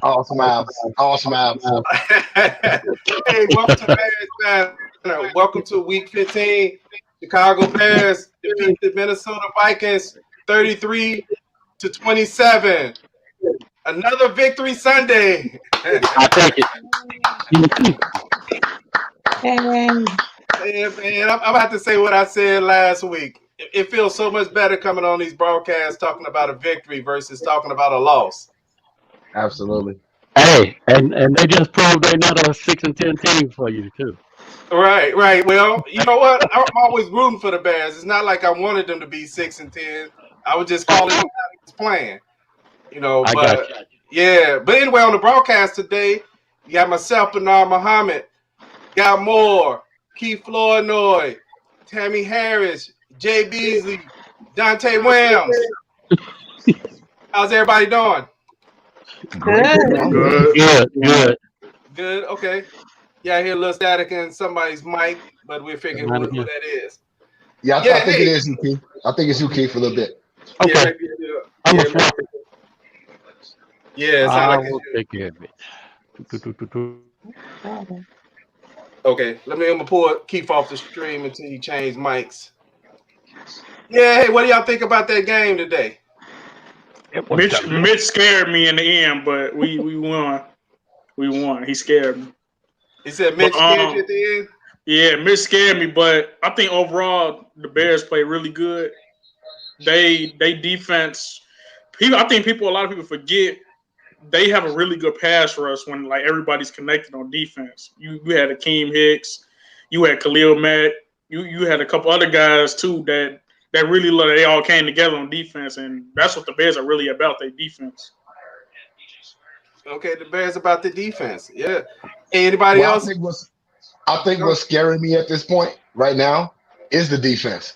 Awesome abs. Awesome abs. Hey, welcome to Bears Banter. Welcome to Week 15. Chicago Bears defeat the Minnesota Vikings 33-27. Another victory Sunday. I take it. And I'm about to say what I said last week. It feels so much better coming on these broadcasts talking about a victory versus talking about a loss. Absolutely. Hey, and they just proved they're not a 6-10 team for you too. Right. Well, you know what? I'm always rooting for the Bears. It's not like I wanted them to be 6-10. I was just calling them how he was playing. You know, but yeah. But anyway, on the broadcast today, you got myself, Bernard Muhammad, got Moore, Keith Flournoy, Tammy Harris, Jaye Beasley, Donte Williams. How's everybody doing? Good. Good. Okay. Yeah, I hear a little static in somebody's mic, but we're figuring who that is. Yeah, I think it is you, Keith. I think it's you, Keith, for a little bit. Okay. Yeah, it sounds like it's take care of it. Okay, I'm gonna pull Keith off the stream until you change mics. Yeah, hey, what do y'all think about that game today? Mitch scared me in the end, but we won. We won. He scared me. He said Mitch scared you at the end? Yeah, Mitch scared me, but I think overall the Bears played really good. They defense. A lot of people forget they have a really good pass rush when like everybody's connected on defense. You had Akeem Hicks, you had Khalil Mack, you had a couple other guys too that really they all came together on defense, and that's what the Bears are really about, their defense. Okay, the Bears about the defense. Yeah. Anybody else? I think what's scaring me at this point right now is the defense.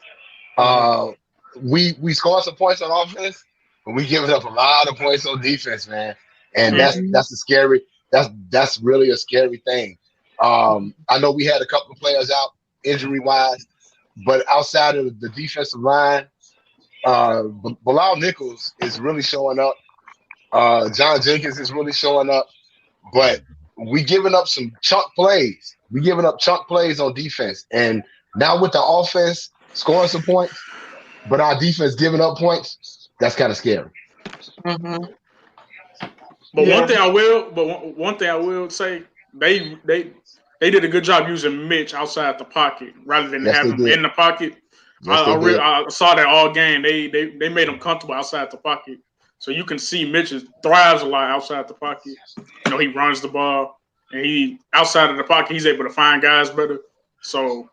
We scored some points on offense, but we giving up a lot of points on defense, man. And that's really a scary thing. I know we had a couple of players out injury-wise, but outside of the defensive line, Bilal Nichols is really showing up. John Jenkins is really showing up, but we giving up some chunk plays. We giving up chunk plays on defense, and now with the offense scoring some points, but our defense giving up points, that's kind of scary. Mm-hmm. But one thing I will say, they did a good job using Mitch outside the pocket rather than having him in the pocket. I saw that all game. They made him comfortable outside the pocket. So you can see Mitch thrives a lot outside the pocket. You know, he runs the ball, and he outside of the pocket, he's able to find guys better. So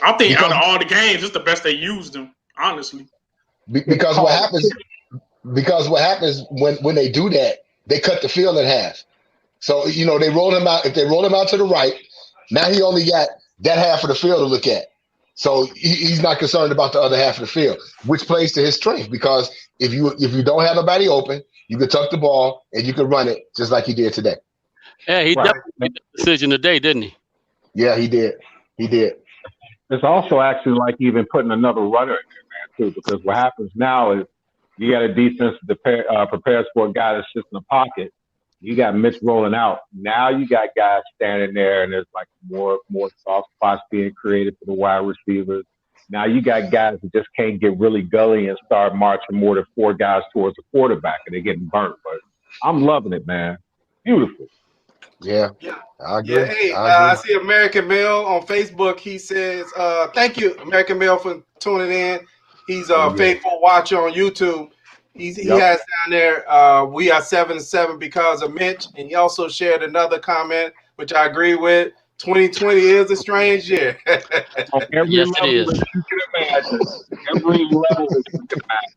I think out of all the games, it's the best they used him, honestly. Because what happens when they do that, they cut the field in half. So they roll him out. If they roll him out to the right, now he only got that half of the field to look at. So he's not concerned about the other half of the field, which plays to his strength. Because if you don't have nobody open, you can tuck the ball and you can run it just like he did today. Yeah, he definitely made the decision today, didn't he? Yeah, he did. It's also actually like even putting another runner in there, man, too. Because what happens now is you got a defense that prepares for a guy that sits in the pocket. You got Mitch rolling out. Now you got guys standing there, and there's like more soft spots being created for the wide receivers. Now you got guys that just can't get really gully and start marching more than 4 guys towards the quarterback, and they're getting burnt. But I'm loving it, man. Beautiful. Yeah. I agree. Yeah, hey, I see American Male on Facebook. He says, thank you, American Male, for tuning in. He's a faithful watcher on YouTube. He has down there, we are 7-7 because of Mitch. And he also shared another comment, which I agree with. 2020 is a strange year. On every Yes, level it is. that you can imagine. Every level that you can imagine.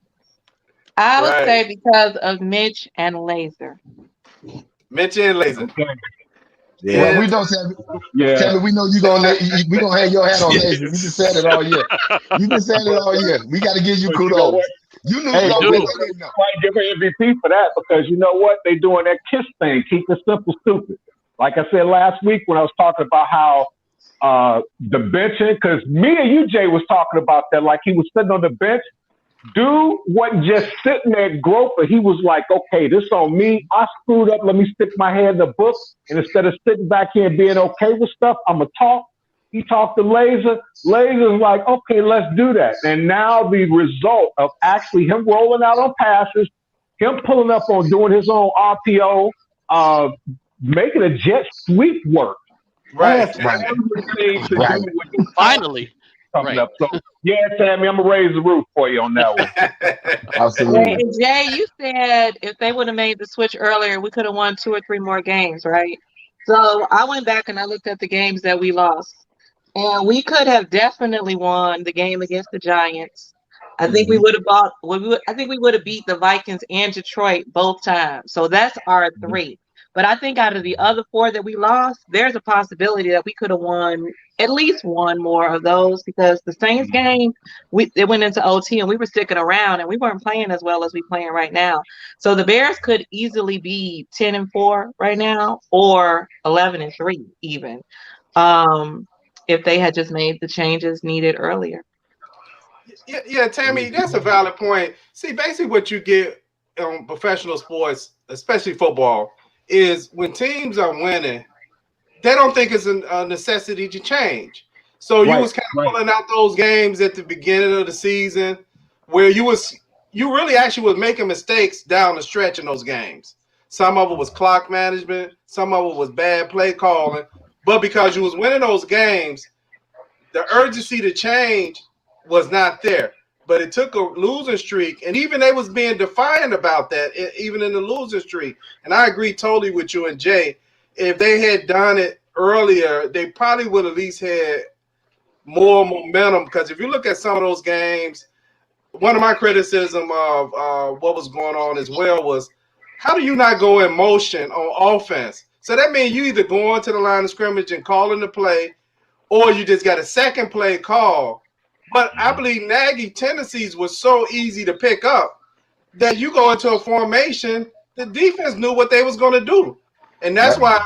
I would say because of Mitch and Laser. Mitch and Laser. Okay. Well, we know, Tammy. Yeah. Tammy, we know we gonna hang your hat on lazy. You been saying it all year. You've been saying it all year. We got to give you kudos. You knew something they didn't know. Might give her MVP for that because you know what? They doing that KISS thing. Keep it simple, stupid. Like I said last week when I was talking about how the benching, because me and you, Jay, was talking about that. Like he was sitting on the bench. Dude wasn't just sitting there groping. He was like, okay, this on me. I screwed up. Let me stick my head in the book. And instead of sitting back here and being okay with stuff, I'm going to talk. He talked to Laser. Laser's like, okay, let's do that. And now the result of actually him rolling out on passes, him pulling up on doing his own RPO, making a jet sweep work. Right. Finally. Right. Up. So, yeah, Tammy, I'm going to raise the roof for you on that one. Absolutely. And Jay, you said if they would have made the switch earlier, we could have won 2 or 3 more games, right? So I went back and I looked at the games that we lost. And we could have definitely won the game against the Giants. I think we would have beat the Vikings and Detroit both times. So that's our 3. But I think out of the other 4 that we lost, there's a possibility that we could have won at least 1 more of those because the Saints game, it went into OT and we were sticking around and we weren't playing as well as we're playing right now. So the Bears could easily be 10-4 right now or 11-3 even if they had just made the changes needed earlier. Yeah, Tammy, that's a valid point. See, basically what you get on professional sports, especially football, is when teams are winning, they don't think it's a necessity to change. So you was kind of pulling out those games at the beginning of the season where you really actually was making mistakes down the stretch in those games. Some of it was clock management, some of it was bad play calling, but because you was winning those games, the urgency to change was not there. But it took a losing streak, and even they was being defiant about that, even in the losing streak. And I agree totally with you and Jay. If they had done it earlier, they probably would at least had more momentum. Because if you look at some of those games, one of my criticism of what was going on as well was, how do you not go in motion on offense? So that means you either go into the line of scrimmage and calling the play, or you just got a second play call. But I believe Nagy's tendencies were so easy to pick up that you go into a formation, the defense knew what they was going to do. And that's why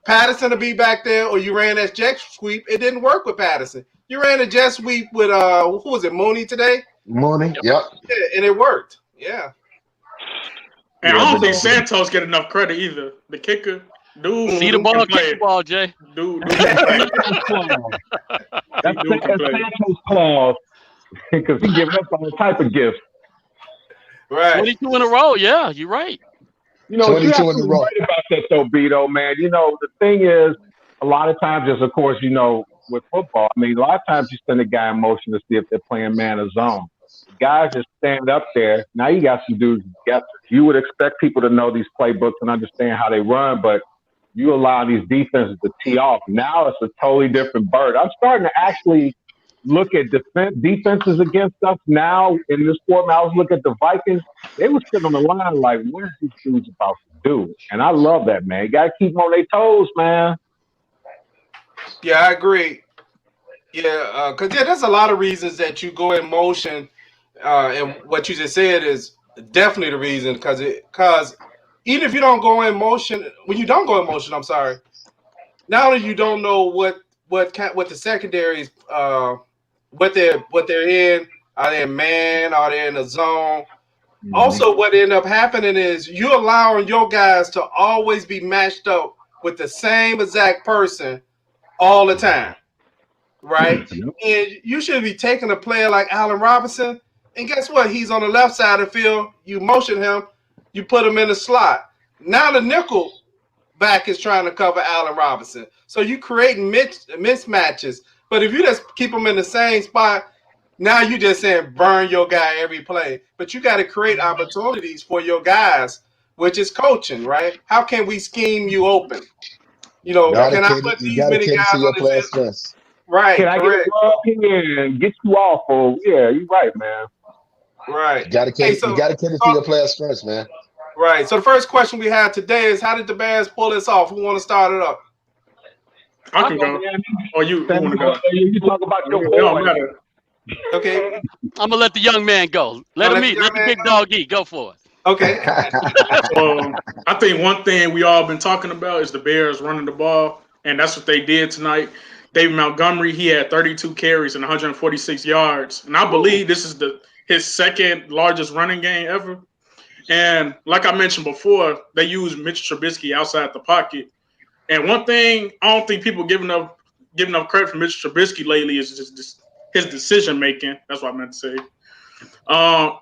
Patterson to be back there, or you ran that jet sweep. It didn't work with Patterson. You ran a jet sweep with, who was it, Mooney today? Mooney, yep. Yeah, and it worked. Yeah. And I don't think Santos get enough credit either. The kicker. Dude, see the ball, kick the ball, Jay. Dude. That's Santos clause because he giving up all type of gifts. Right. 22 in a row. Yeah, you're right. You know, 22 you're in a row. right about that though, Beto, man. You know, the thing is, a lot of times, just of course, you know, with football, I mean, a lot of times you send a guy in motion to see if they're playing man or zone. Guys just stand up there. Now you got some dudes together. You would expect people to know these playbooks and understand how they run, but you allow these defenses to tee off. Now it's a totally different bird. I'm starting to actually look at defenses against us now in this format. I was looking at the Vikings. They were sitting on the line like, what are these dudes about to do? And I love that, man. You got to keep them on their toes, man. Yeah, I agree. Yeah, because there's a lot of reasons that you go in motion, and what you just said is definitely the reason. Because even if you don't go in motion, when you don't go in motion, I'm sorry. Not only you don't know what the secondaries, what they're in. Are they in man? Are they in a zone? Mm-hmm. Also, what end up happening is you're allowing your guys to always be matched up with the same exact person all the time, right? Mm-hmm. And you should be taking a player like Allen Robinson, and guess what? He's on the left side of the field. You motion him, you put him in the slot. Now the nickel back is trying to cover Allen Robinson. So you creating mismatches. But if you just keep them in the same spot, now you just saying burn your guy every play. But you got to create opportunities for your guys, which is coaching, right? How can we scheme you open? You know, can I put these many guys on the field? Right, can I get here and get you off? Or yeah, you're right, man. Right. You got to cater to your players first, man. Right. So the first question we have today is, how did the Bears pull this off? Who want to start it up? I can go. Or you want to go? You talk about your boy. Okay. I'm gonna let the young man go. Let him eat. Let the big dog eat. Go for it. Okay. I think one thing we all been talking about is the Bears running the ball, and that's what they did tonight. David Montgomery, he had 32 carries and 146 yards, and I believe this is his second largest running game ever. And like I mentioned before, they use Mitch Trubisky outside the pocket. And one thing I don't think people giving up credit for Mitch Trubisky lately is just his decision making. That's what I meant to say.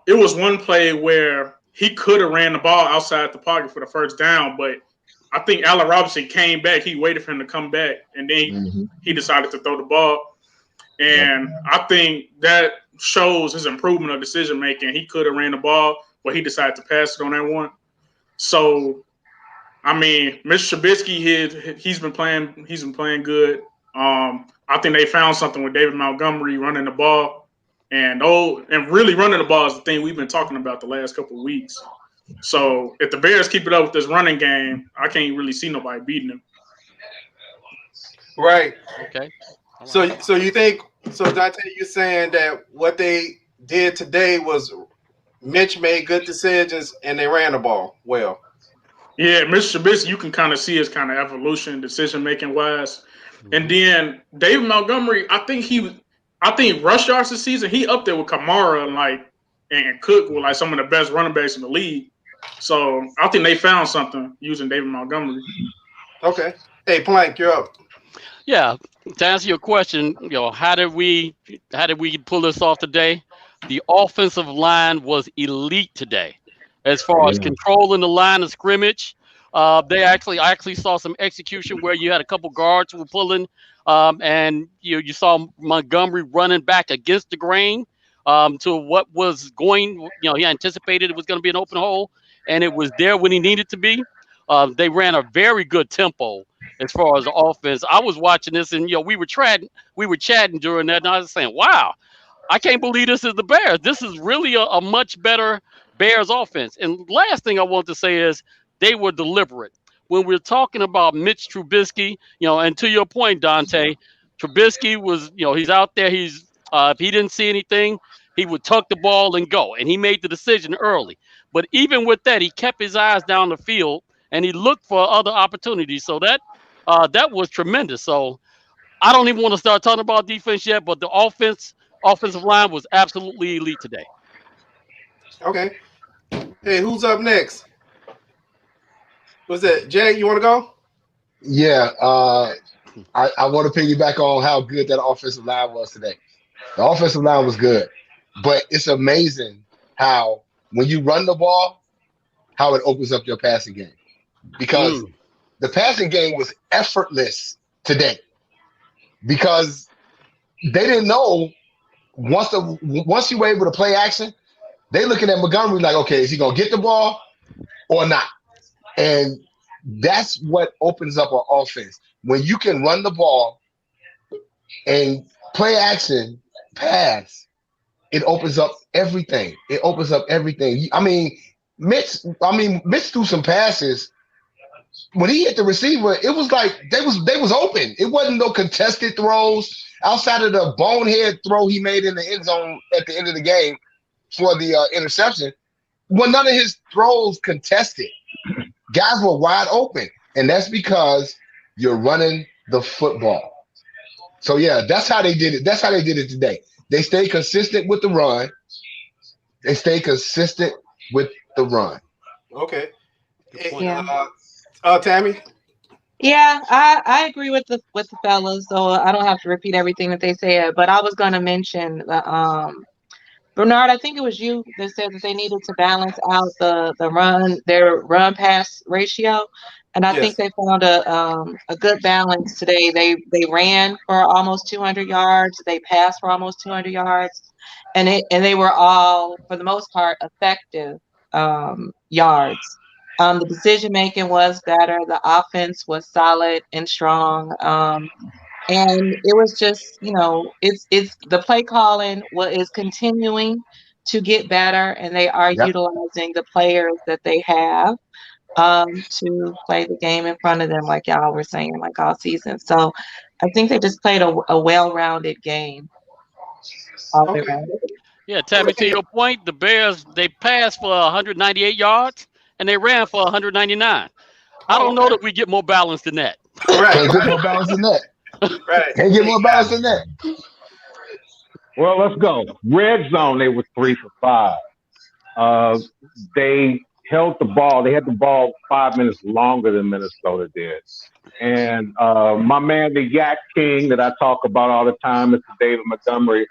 It was one play where he could have ran the ball outside the pocket for the first down, but I think Allen Robinson came back. He waited for him to come back, and then he decided to throw the ball. And I think that shows his improvement of decision making. He could have ran the ball, but he decided to pass it on that one. So, I mean, Mr. Trubisky, he's been playing good. I think they found something with David Montgomery running the ball. And really running the ball is the thing we've been talking about the last couple of weeks. So if the Bears keep it up with this running game, I can't really see nobody beating them. Right. Okay. So you think Donte, you're saying that what they did today was Mitch made good decisions and they ran the ball well. Yeah, Mr. Trubisky, you can kind of see his kind of evolution, decision making wise. And then David Montgomery, I think rush yards this season, he up there with Kamara and Cook with some of the best running backs in the league. So I think they found something using David Montgomery. Okay. Hey, Plank, you're up. Yeah. To answer your question, how did we pull this off today? The offensive line was elite today, as far as controlling the line of scrimmage. I actually saw some execution where you had a couple guards who were pulling, and you saw Montgomery running back against the grain to what was going. He anticipated it was going to be an open hole, and it was there when he needed to be. They ran a very good tempo as far as the offense. I was watching this, and we were chatting during that, and I was saying, "Wow, I can't believe this is the Bears. This is really a much better Bears offense." And last thing I want to say is they were deliberate. When we're talking about Mitch Trubisky, and to your point, Donte, Trubisky was, he's out there. He's if he didn't see anything, he would tuck the ball and go, and he made the decision early. But even with that, he kept his eyes down the field and he looked for other opportunities. So that was tremendous. So I don't even want to start talking about defense yet, but the offensive line was absolutely elite today. Okay. Hey, who's up next? What's that? Jay, you want to go? Yeah. I want to piggyback on how good that offensive line was today. The offensive line was good, but it's amazing how when you run the ball, how it opens up your passing game. Because the passing game was effortless today. Because they didn't know once you were able to play action, they looking at Montgomery like, okay, is he gonna get the ball or not? And that's what opens up our offense. When you can run the ball and play action, pass, it opens up everything. It opens up everything. Mitch threw some passes. When he hit the receiver, it was like they was open. It wasn't no contested throws outside of the bonehead throw he made in the end zone at the end of the game for the interception. Well, none of his throws contested. Guys were wide open, and that's because you're running the football. So yeah, that's how they did it. That's how they did it today. They stayed consistent with the run. Okay. Yeah. Tammy? Yeah, I agree with the fellas, so I don't have to repeat everything that they said. But I was going to mention Bernard. I think it was you that said that they needed to balance out their run pass ratio, and I think they found a good balance today. They ran for almost 200 yards. They passed for almost 200 yards, and they were all, for the most part, effective yards. The decision making was better. The offense was solid and strong. And it was just, it's the play calling is continuing to get better, and they are utilizing the players that they have. to play the game in front of them, like y'all were saying, like all season. So I think they just played a well-rounded game all the way around. Yeah, Tammy, to your point, the Bears, they passed for 198 yards and they ran for 199. I don't know that we get more balance than that. Can't get more balance than that. Can't get more balance than that. Well, let's go. Red zone, they were 3 for 5. They held the ball. They had the ball 5 minutes longer than Minnesota did. And my man, the Yak King that I talk about all the time, Mr. David Montgomery,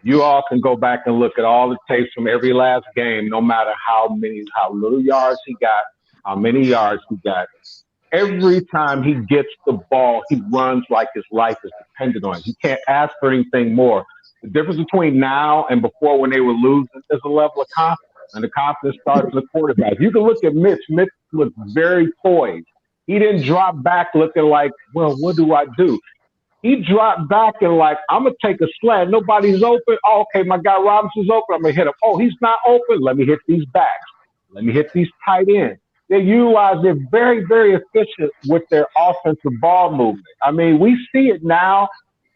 you all can go back and look at all the tapes from every last game, no matter how little yards he got, how many yards he got. Every time he gets the ball, he runs like his life is dependent on it. He can't ask for anything more. The difference between now and before when they were losing is a level of confidence. And the confidence starts with the quarterback. You can look at Mitch. Mitch looked very poised. He didn't drop back looking like, well, what do I do? He dropped back and like, I'm going to take a slant. Nobody's open. Oh, okay, my guy Robinson's open. I'm going to hit him. Oh, he's not open. Let me hit these backs. Let me hit these tight ends. They're very, very efficient with their offensive ball movement. I mean, we see it now,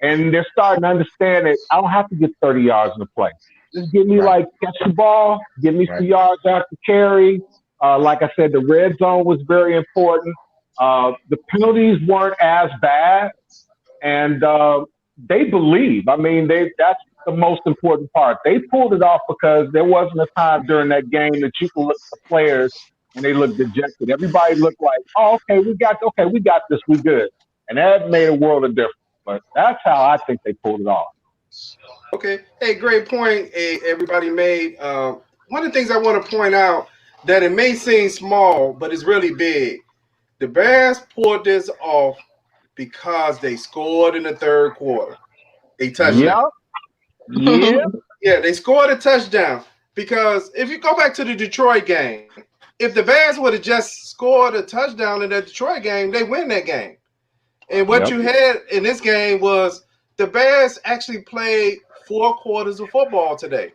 and they're starting to understand that I don't have to get 30 yards in the play. Just give me, catch the ball, give me some yards after carry. Like I said, the red zone was very important. The penalties weren't as bad. And they believe. I mean, that's the most important part. They pulled it off because there wasn't a time during that game that you could look at the players and they looked dejected. Everybody looked like, oh, we got this, we good. And that made a world of difference. But that's how I think they pulled it off. Okay. Hey, great point everybody made. One of the things I want to point out that it may seem small, but it's really big. The Bears pulled this off because they scored in the third quarter. A touchdown. Yeah, they scored a touchdown. Because if you go back to the Detroit game, if the Bears would have just scored a touchdown in that Detroit game, they win that game. And what you had in this game was the Bears actually played 4 quarters of football today,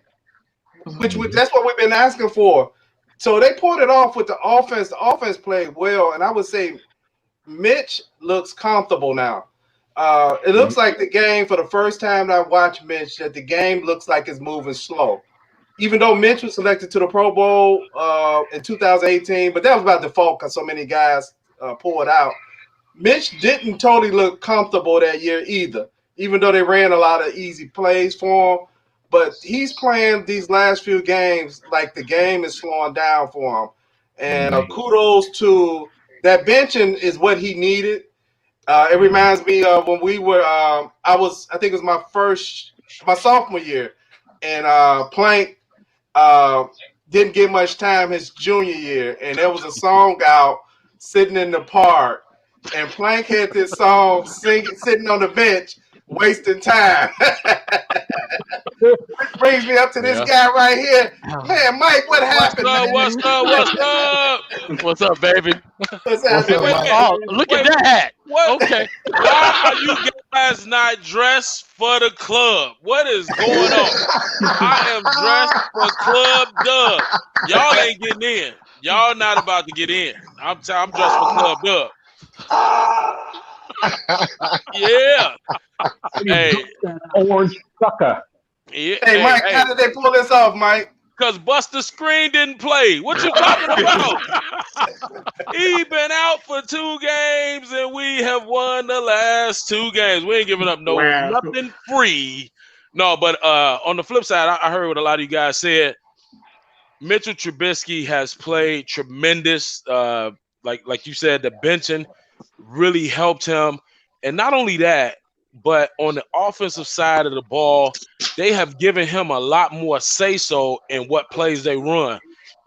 which that's what we've been asking for. So they pulled it off with the offense. The offense played well, and I would say Mitch looks comfortable now. It looks like the game, for the first time that I watched Mitch, that the game looks like it's moving slow. Even though Mitch was selected to the Pro Bowl in 2018, but that was by default because so many guys pulled out. Mitch didn't totally look comfortable that year either, even though they ran a lot of easy plays for him. But he's playing these last few games like the game is slowing down for him. And kudos to that benching is what he needed. It reminds me of when we were, I think it was my sophomore year, and Plank didn't get much time his junior year, and there was a song out, Sitting in the Park, and Plank had this song sitting on the bench, wasting time. Which brings me up to this guy right here. Man, Mike, what happened? What's up? What's up, baby? What's happening? Oh, look at that. What? Okay. Why are you guys not dressed for the club? What is going on? I am dressed for Club Dub. Y'all ain't getting in. Y'all not about to get in. I'm dressed for Club Dub. Yeah. Hey. Orange sucker. Yeah. Hey, Mike, how did they pull this off, Mike? Because Buster Screen didn't play. What you talking about? He been out for 2 games, and we have won the last 2 games. We ain't giving up nothing free. No, but on the flip side, I heard what a lot of you guys said. Mitchell Trubisky has played tremendous. Like you said, the benching really helped him. And not only that, but on the offensive side of the ball, they have given him a lot more say-so in what plays they run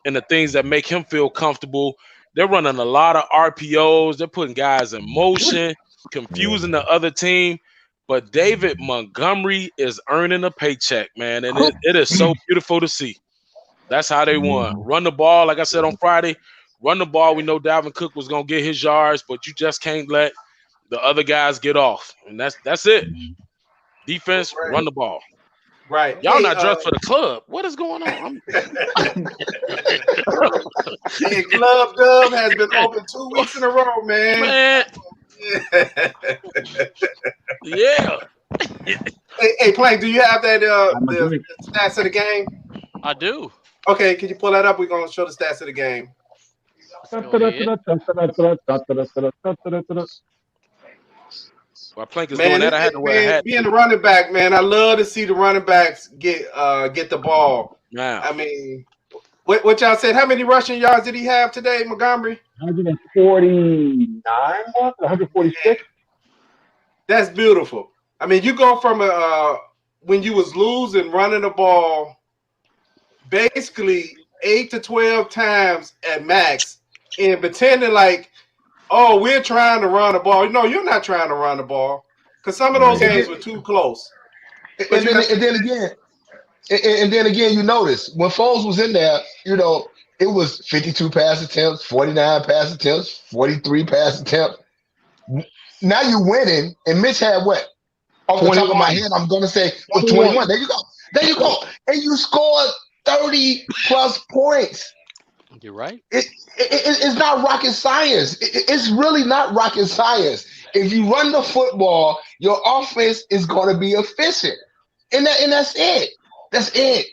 and the things that make him feel comfortable. They're running a lot of RPOs. They're putting guys in motion, confusing the other team. But David Montgomery is earning a paycheck, man, and it is so beautiful to see. That's how they won. Run the ball, like I said on Friday, run the ball. We know Dalvin Cook was going to get his yards, but you just can't let the other guys get off. And that's it. Defense, run the ball. Right. Y'all not dressed for the club. What is going on? Hey, Club Dub has been open 2 weeks in a row, man. Yeah. Hey, Plank, do you have that the stats of the game? I do. Okay, can you pull that up? We're gonna show the stats of the game. While Plank is doing that, I had to wear a hat. Being a running back, man, I love to see the running backs get the ball. Yeah. I mean, what y'all said? How many rushing yards did he have today, Montgomery? 149, 146. That's beautiful. I mean, you go from when you was losing running the ball, basically 8 to 12 times at max, and pretending like, oh, we're trying to run the ball. No, you're not trying to run the ball because some of those games were too close. And then again, you notice when Foles was in there, you know, it was 52 pass attempts, 49 pass attempts, 43 pass attempts. Now you're winning, and Mitch had what? Off the top of my head, I'm going to say 21. There you go. And you scored 30-plus points. You're right. It's not rocket science. It's really not rocket science. If you run the football, your offense is going to be efficient. And that's it. That's it.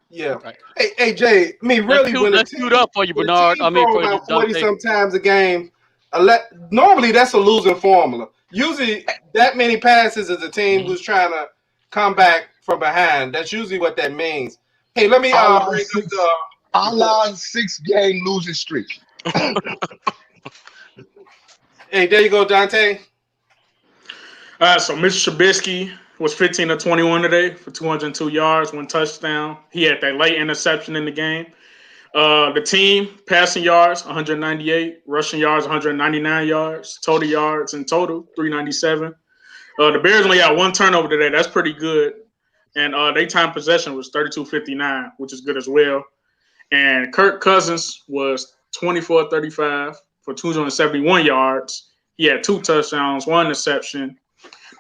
Yeah. Right. Hey, Jay, I mean, really, let's shoot up for you, Bernard. I mean, for about 40 sometimes a game. Normally, that's a losing formula. Usually, that many passes is a team who's trying to come back from behind. That's usually what that means. Hey, let me bring up the Our 6-game losing streak. Hey, there you go, Donte. So Mr. Trubisky was 15 of 21 today for 202 yards, 1 touchdown. He had that late interception in the game. The team, passing yards, 198. Rushing yards, 199 yards. Total yards in total, 397. The Bears only had 1 turnover today. That's pretty good. And their time possession was 32-59, which is good as well. And Kirk Cousins was 24-35 for 271 yards. He had 2 touchdowns, 1 interception.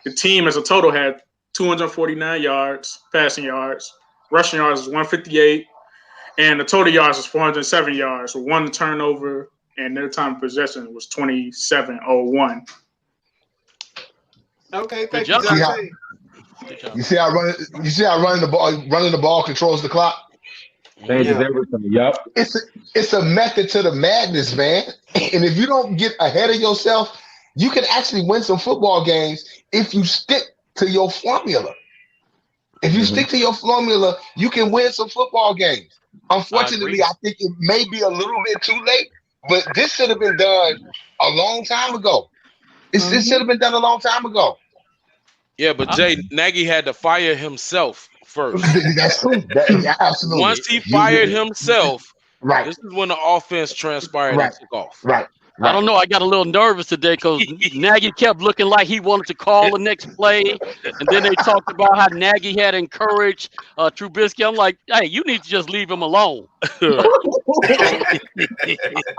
The team as a total had 249 yards, passing yards. Rushing yards was 158. And the total yards was 407 yards with 1 turnover. And their time of possession was 27-01. Okay, thank you, Donte. You see how running the ball controls the clock? Changes everything. Yep. It's a method to the madness, man. And if you don't get ahead of yourself, you can actually win some football games if you stick to your formula. If you stick to your formula, you can win some football games. Unfortunately, I think it may be a little bit too late, but this should have been done a long time ago. This should have been done a long time ago. Yeah, but Jay, Nagy had to fire himself first. That's true. Absolutely. Once he fired himself, right. This is when the offense transpired and took off. Right. I don't know. I got a little nervous today because Nagy kept looking like he wanted to call the next play. And then they talked about how Nagy had encouraged Trubisky. I'm like, hey, you need to just leave him alone.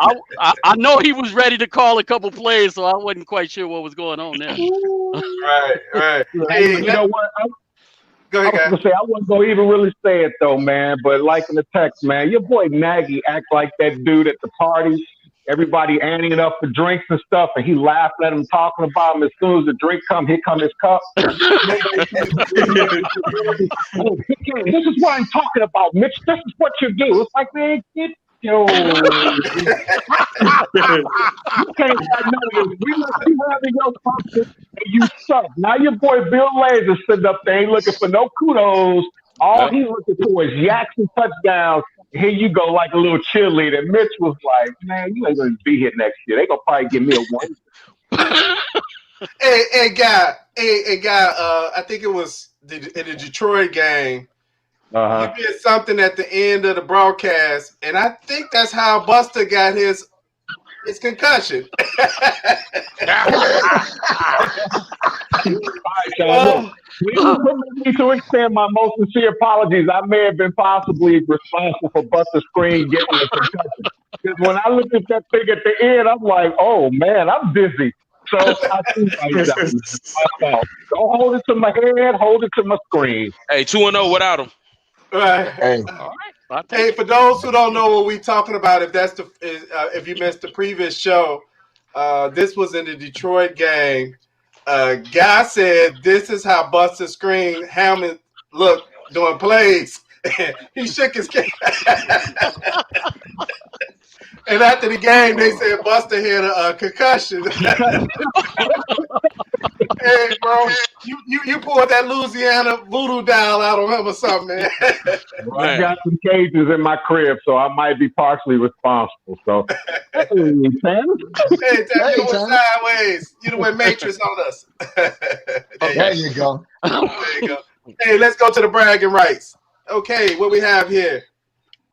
I know he was ready to call a couple plays, so I wasn't quite sure what was going on there. Right. Hey, you know what? Go ahead, I was gonna say I wasn't gonna even really say it though, man. But like in the text, man, your boy Nagy act like that dude at the party. Everybody anteing up for drinks and stuff, and he laughed at him, talking about him. As soon as the drink come, here come his cup. This is what I'm talking about, Mitch. This is what you do. It's like, man, get yo. You can't know this. We let you having your function, and you suck. Now your boy Bill Lazor sitting up there, ain't looking for no kudos. All he's looking for is yaks and touchdowns. Here you go, like a little cheerleader. Mitch was like, man, you ain't going to be here next year. They going to probably give me a 1. Hey, guy, I think it was in the Detroit game. You did something at the end of the broadcast, and I think that's how Buster got his concussion. We need to extend my most sincere apologies. I may have been possibly responsible for Buster Screen getting a concussion. Because when I looked at that thing at the end, I'm like, oh, man, I'm dizzy. So I think don't hold it to my head, hold it to my screen. Hey, 2-0 without him. Right. Hey, All right. Hey, for those who don't know what we're talking about, if you missed the previous show, this was in the Detroit game. Guy said this is how Buster Screen Hammond looked doing plays. He shook his cane. And after the game, they said Buster had a concussion. Hey, bro, you pulled that Louisiana voodoo doll out on him or something, man. Well, I got some cages in my crib, so I might be partially responsible. So, hey, Tam. Hey, Tam, you went sideways. You went Matrix on us. there you go. There you go. Hey, let's go to the bragging rights. Okay, what we have here.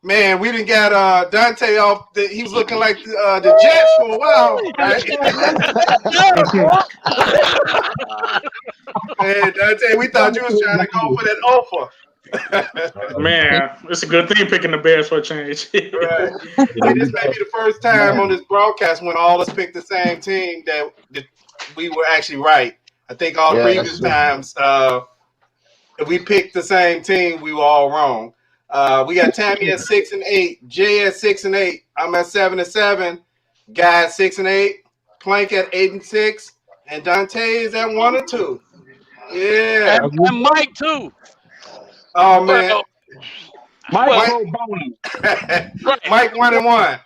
Man, we didn't get Donte off. He was looking like the Jets for a while, right? Man, Donte, we thought you was trying to go for that offer. Man, it's a good thing picking the Bears for a change. Right. Hey, this may be the first time on this broadcast when all of us picked the same team that we were actually right. I think all the previous times, if we picked the same team, we were all wrong. We got Tammy at 6-8, Jay at 6-8. I'm at 7-7. Guy at 6-8. Plank at 8-6, and Donte is at 1-2. Yeah, and Mike too. Oh man, Mike 1-1.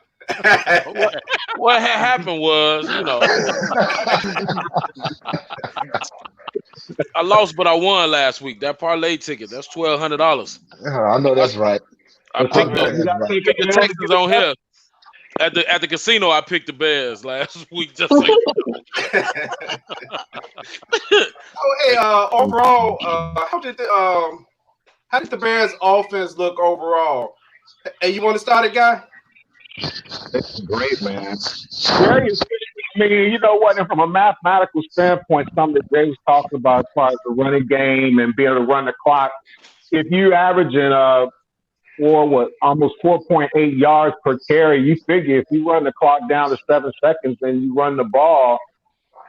What had happened was, I lost, but I won last week. That parlay ticket, that's $1,200. I know that's right. I picked the Texans on here. At the casino, I picked the Bears last week. Just so you know. Overall, how did the Bears offense look overall? Hey, you want to start it, Guy? It's great, man. Very efficient. I mean, you know what? And from a mathematical standpoint, something that Jay was talking about as far as the running game and being able to run the clock, if you averaging almost 4.8 yards per carry, you figure if you run the clock down to 7 seconds and you run the ball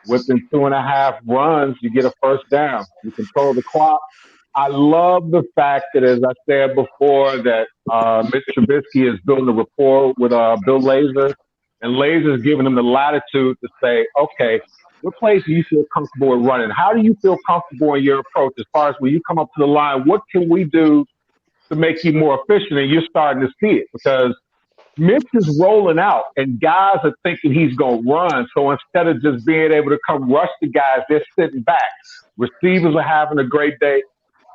within 2.5 runs, you get a first down. You control the clock. I love the fact that, as I said before, that Mr. Trubisky is building a rapport with Bill Lazor, and Lazor's giving him the latitude to say, okay, what plays do you feel comfortable with running? How do you feel comfortable in your approach as far as when you come up to the line, what can we do to make you more efficient? And you're starting to see it because Mitch is rolling out and guys are thinking he's going to run. So instead of just being able to come rush the guys, they're sitting back. Receivers are having a great day.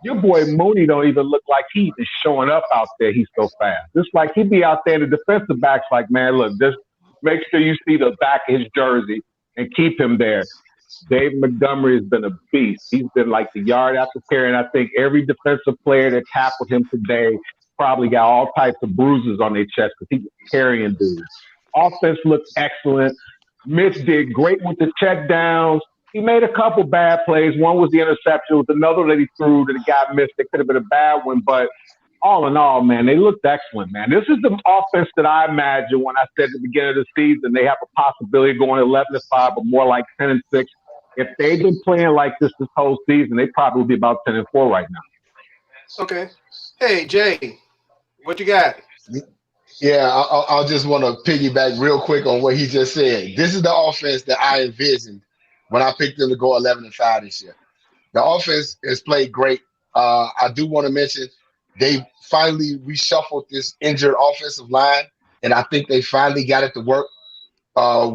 Your boy Mooney don't even look like he is showing up out there. He's so fast. Just like he'd be out there, the defensive back's like, man, look, just make sure you see the back of his jersey and keep him there. Dave Montgomery has been a beast. He's been like the yard after carry, and I think every defensive player that tackled him today probably got all types of bruises on their chest because he was carrying dudes. Offense looked excellent. Mitch did great with the check downs. He made a couple bad plays. One was the interception. With another that he threw that the guy missed. It could have been a bad one, but all in all, man, they looked excellent, man. This is the offense that I imagined when I said at the beginning of the season they have a possibility of going 11-5, but more like 10-6. If they'd been playing like this whole season, they probably would be about 10-4 right now. Okay. Hey, Jay, what you got? Yeah, I'll just want to piggyback real quick on what he just said. This is the offense that I envisioned when I picked them to go 11-5 this year. The offense has played great. I do want to mention they finally reshuffled this injured offensive line, and I think they finally got it to work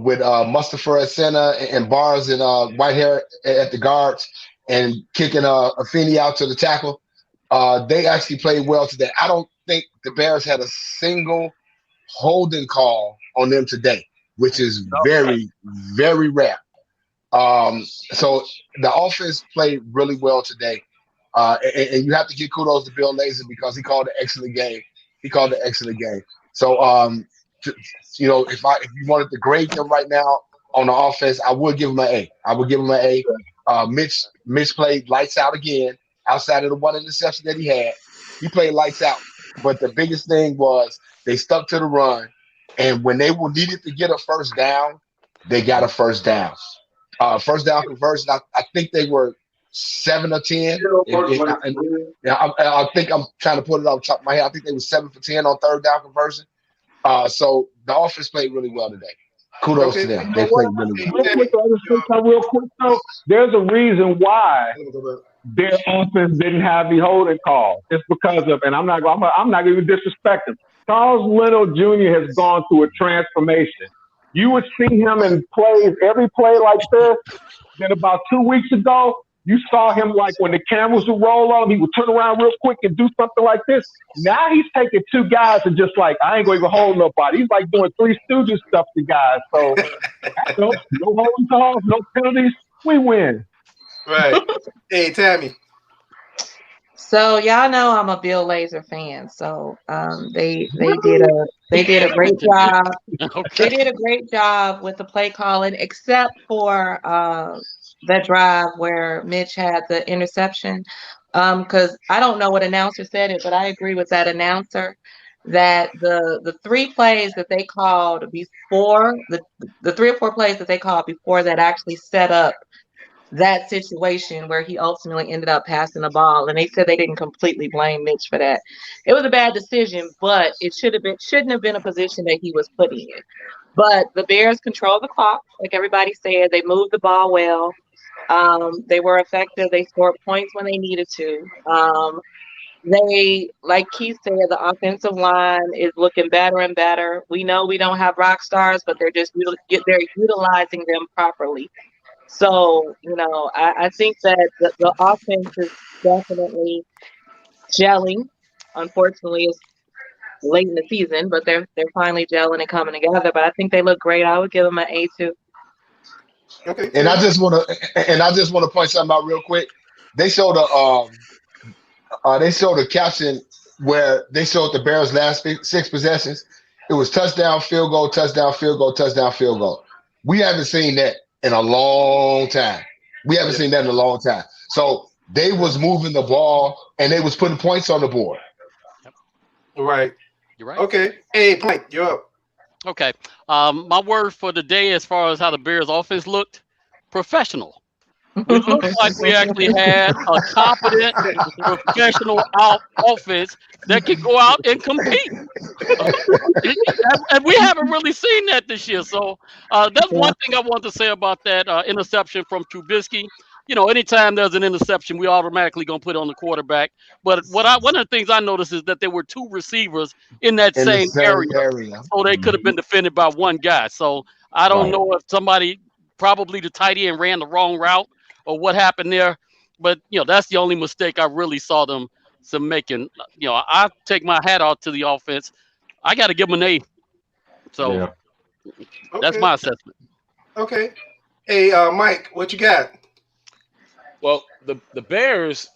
with Mustafa at center and Barnes and Whitehair at the guards and kicking Afeni out to the tackle. They actually played well today. I don't think the Bears had a single holding call on them today, which is very, very rare. So the offense played really well today. And you have to give kudos to Bill Lazor because he called an excellent game. So, if you wanted to grade them right now on the offense, I would give him an A. Mitch played lights out again outside of the one interception that he had. He played lights out. But the biggest thing was they stuck to the run. And when they needed to get a first down, they got a first down. First down conversion, I think they were 7 or 10. I think I'm trying to put it off the top of my head. I think they were 7 for 10 on third down conversion. So the offense played really well today. Kudos to them. They played really well. Real quick, though, there's a reason why their offense didn't have the holding call. It's because of, and I'm not going to disrespect him. Charles Leno Jr. has gone through a transformation. You would see him in plays, every play like this. Then about 2 weeks ago, you saw him like when the cameras would roll on him, he would turn around real quick and do something like this. Now he's taking 2 guys and just like, I ain't going to hold nobody. He's like doing Three Stooges stuff to guys. So no holding calls, no penalties. We win. Right. Hey, Tammy. So y'all know I'm a Bill Lazor fan. So they did a great job. Okay. They did a great job with the play calling, except for that drive where Mitch had the interception. Because I don't know what announcer said it, but I agree with that announcer that the 3 plays that they called before the 3 or 4 plays that they called before that actually set up that situation where he ultimately ended up passing the ball, and they said they didn't completely blame Mitch for that. It was a bad decision, but it shouldn't have been a position that he was put in. But the Bears controlled the clock, like everybody said. They moved the ball well. They were effective. They scored points when they needed to. They, like Keith said, the offensive line is looking better and better. We know we don't have rock stars, but they're utilizing them properly. So, I think that the offense is definitely gelling. Unfortunately, it's late in the season, but they're finally gelling and coming together. But I think they look great. I would give them an A too. Okay. And I just want to point something out real quick. They showed a caption where they showed the Bears' last 6 possessions. It was touchdown, field goal, touchdown, field goal, touchdown, field goal. We haven't seen that in a long time. So they was moving the ball and they was putting points on the board. Right. You're right. Okay. Hey, Plank, you're up. Okay. My word for the day as far as how the Bears offense looked, professional. It looked like we actually had a competent professional offense that could go out and compete. And we haven't really seen that this year. So that's one thing I want to say about that interception from Trubisky. Anytime there's an interception, we automatically going to put it on the quarterback. But one of the things I noticed is that there were 2 receivers in that same area. So they could have been defended by 1 guy. So I don't know if somebody, probably the tight end, ran the wrong route or what happened there. But, that's the only mistake I really saw them making. I take my hat off to the offense. I got to give them an A. So that's my assessment. Okay. Hey, Mike, what you got? Well, the Bears,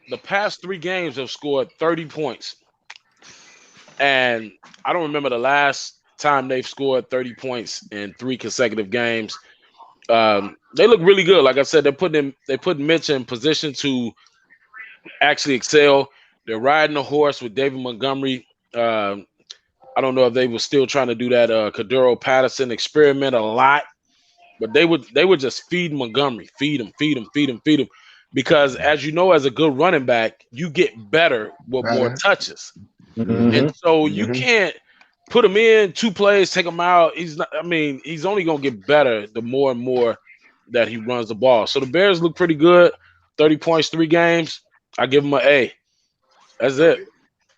the past 3 games have scored 30 points. And I don't remember the last time they've scored 30 points in 3 consecutive games. They look really good. Like I said, they put Mitch in position to actually excel. They're riding a horse with David Montgomery. I don't know if they were still trying to do that Cordero Patterson experiment a lot, but they would just feed Montgomery, feed him. Because as you know, as a good running back, you get better with more touches. Mm-hmm. And so you can't put him in 2 plays, take him out. He's only going to get better the more and more that he runs the ball. So the Bears look pretty good. 30 points, 3 games. I give them an A. That's it.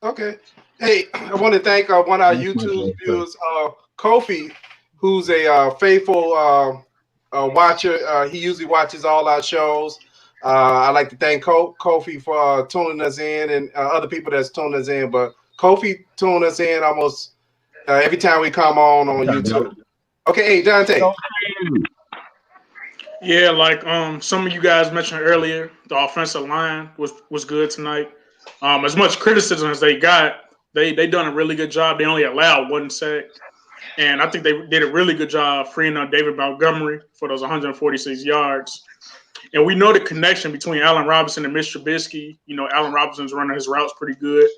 Okay. Hey, I want to thank one of our YouTube viewers, Kofi, who's a faithful watcher. He usually watches all our shows. I'd like to thank Kofi for tuning us in and other people that's tuning us in. But Kofi tuned us in almost every time we come on YouTube. Okay, hey, Donte. Yeah, like some of you guys mentioned earlier, the offensive line was good tonight. As much criticism as they got, they done a really good job. They only allowed 1 sack. And I think they did a really good job freeing up David Montgomery for those 146 yards. And we know the connection between Allen Robinson and Mitch Trubisky. Allen Robinson's running his routes pretty good.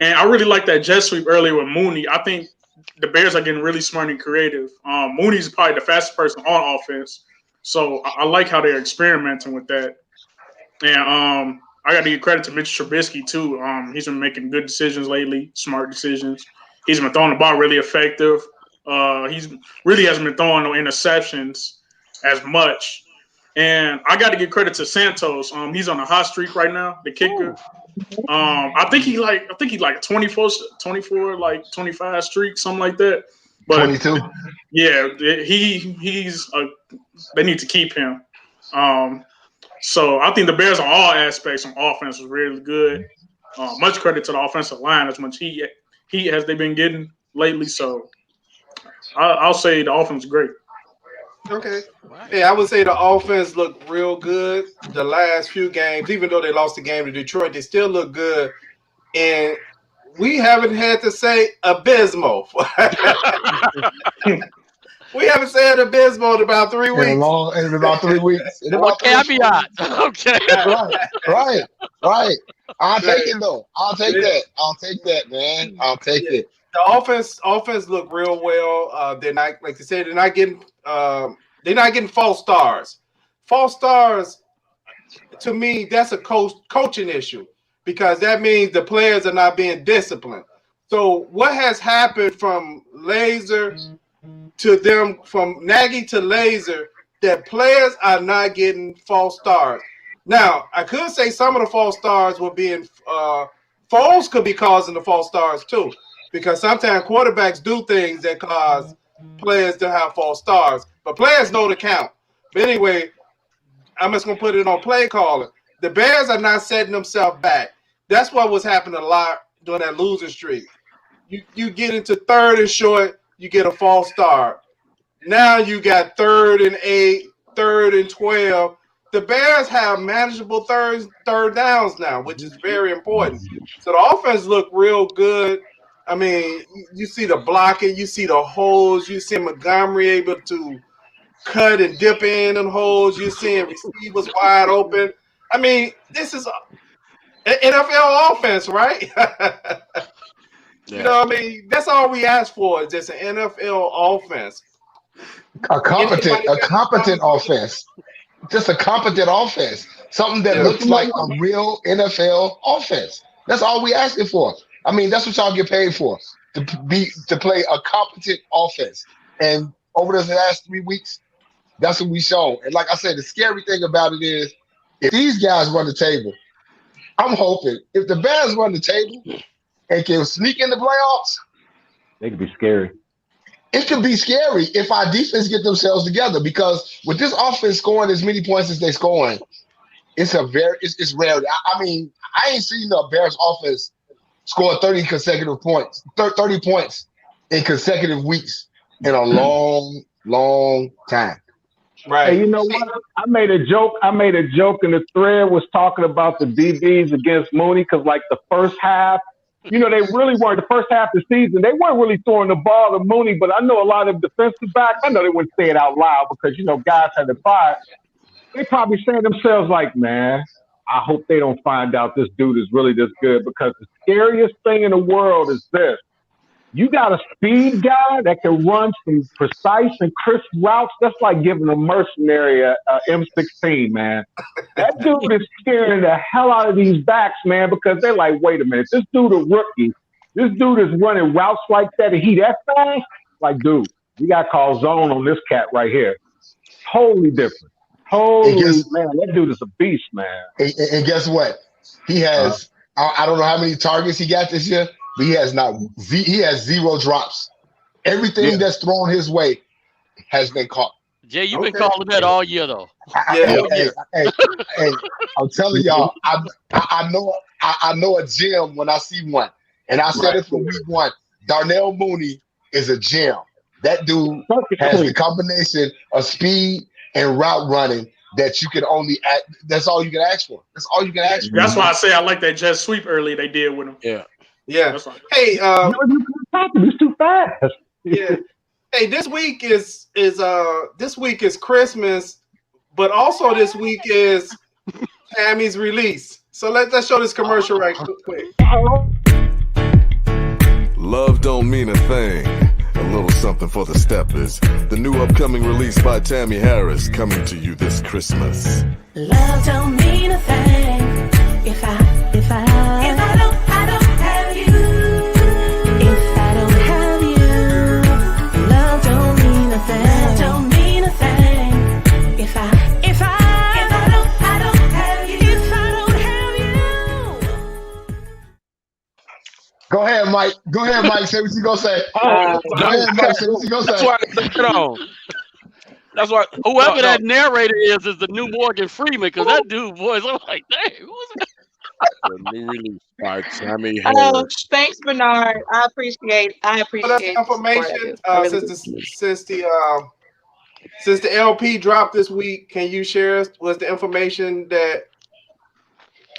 And I really like that jet sweep earlier with Mooney. I think the Bears are getting really smart and creative. Mooney's probably the fastest person on offense. So I like how they're experimenting with that. And I got to give credit to Mitch Trubisky too. He's been making good decisions lately, smart decisions. He's been throwing the ball really effective. He's really hasn't been throwing no interceptions as much. And I got to give credit to Santos. He's on a hot streak right now, the kicker. I think he like 24, like 25 streak, something like that. But 22. Yeah, he's they need to keep him. So I think the Bears on all aspects on offense was really good. Much credit to the offensive line as much heat as they've been getting lately. So I'll say the offense is great. Okay. Yeah, I would say the offense looked real good the last few games. Even though they lost the game to Detroit, they still look good. And we haven't had to say abysmal. We haven't said abysmal in about 3 weeks. In about 3 weeks. Caveat. Okay. Right. I'll take it though. I'll take that, man. I'll take it. The offense looked real well. They're not, like they said, they're not getting false stars. False stars, to me, that's a coaching issue because that means the players are not being disciplined. So what has happened from Laser to them, from Nagy to Laser, that players are not getting false stars. Now, I could say some of the false stars were being Foles could be causing the false stars too, because sometimes quarterbacks do things that cause players to have false stars, but players know the count. But anyway, I'm just gonna put it on play calling. The Bears are not setting themselves back. That's what was happening a lot during that losing streak. You get into 3rd and short, you get a false start. Now you got 3rd and 8, 3rd and 12. The Bears have manageable third downs now, which is very important. So the offense looked real good. I mean, you see the blocking, you see the holes, you see Montgomery able to cut and dip in holes. You're seeing receivers wide open. I mean, this is an NFL offense, right? You know what I mean? That's all we ask for is just an NFL offense. A competent offense. Just a competent offense. Something that looks like a real NFL offense. That's all we asking for. I mean, that's what y'all get paid for. To play a competent offense. And over the last 3 weeks, that's what we shown. And like I said, the scary thing about it is if these guys run the table, I'm hoping if the Bears run the table and can sneak in the playoffs, they could be scary. It could be scary if our defense get themselves together, because with this offense scoring as many points as they're scoring, it's rare. I mean, I ain't seen the Bears offense score 30 points in consecutive weeks in a long time. Right. Hey, you know what? I made a joke in the thread was talking about the DBs against Mooney because like the first half, you know, they really weren't. The first half of the season, they weren't really throwing the ball to Mooney, but I know a lot of defensive backs, I know they wouldn't say it out loud because, you know, guys had to buy it. They probably saying to themselves like, man, I hope they don't find out this dude is really this good, because the scariest thing in the world is this. You got a speed guy that can run some precise and crisp routes. That's like giving a mercenary a M16, man. That dude is scaring the hell out of these backs, man, because they're like, wait a minute, this dude a rookie. This dude is running routes like that, and he that fast? Like, dude, we got to call zone on this cat right here. Totally different. Man, that dude is a beast, man. And guess what? He has, I don't know how many targets he got this year, but he has 0 drops. Everything that's thrown his way has been caught. Jay, you've been calling that all year, though. Hey, I'm telling y'all, I know a gem when I see one. And I said it from week 1. Darnell Mooney is a gem. That dude has the combination of speed and route running that you can only that's all you can ask for. That's all you can ask for. That's why I say I like that jet sweep early they did with him. Yeah. Hey, he's too fast. Yeah. Hey, this week is Christmas, but also this week is Tammy's release. So let's show this commercial right quick. Love don't mean a thing little something for the steppers. The new upcoming release by Tammy Harris coming to you this Christmas. Love don't mean a thing if I don't have you. If I don't have you, love don't mean a thing. Love don't mean a thing if I don't have you. If I don't have you. Go ahead, Mike. Say what you gonna say. Go ahead, Mike. Say what you gonna say. That's why I put it on. That's why whoever that narrator is the new Morgan Freeman, because that dude voice, I'm like, dang, who's that? The new release by Tammy Harris. Thanks, Bernard. I appreciate the information. Since the LP dropped this week, can you share was the information that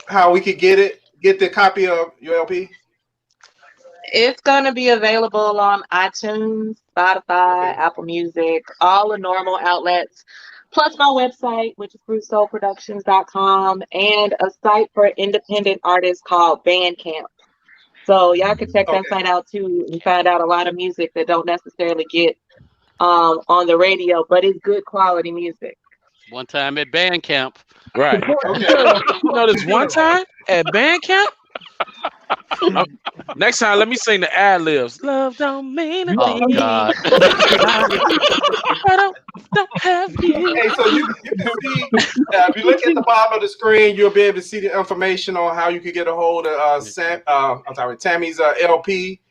how we could get the copy of your LP? It's going to be available on iTunes, Spotify, Apple Music, all the normal outlets, plus my website, which is fruitsoulproductions.com, and a site for independent artists called Bandcamp. So y'all can check that site out too and find out a lot of music that don't necessarily get on the radio, but it's good quality music. One time at Bandcamp. Right. You know this one time at Bandcamp? Next time, let me sing the ad-libs. Love don't mean a thing. Oh, God. I don't have you. Hey, so you can see, if you look at the bottom of the screen, you'll be able to see the information on how you can get a hold of Tammy's LP.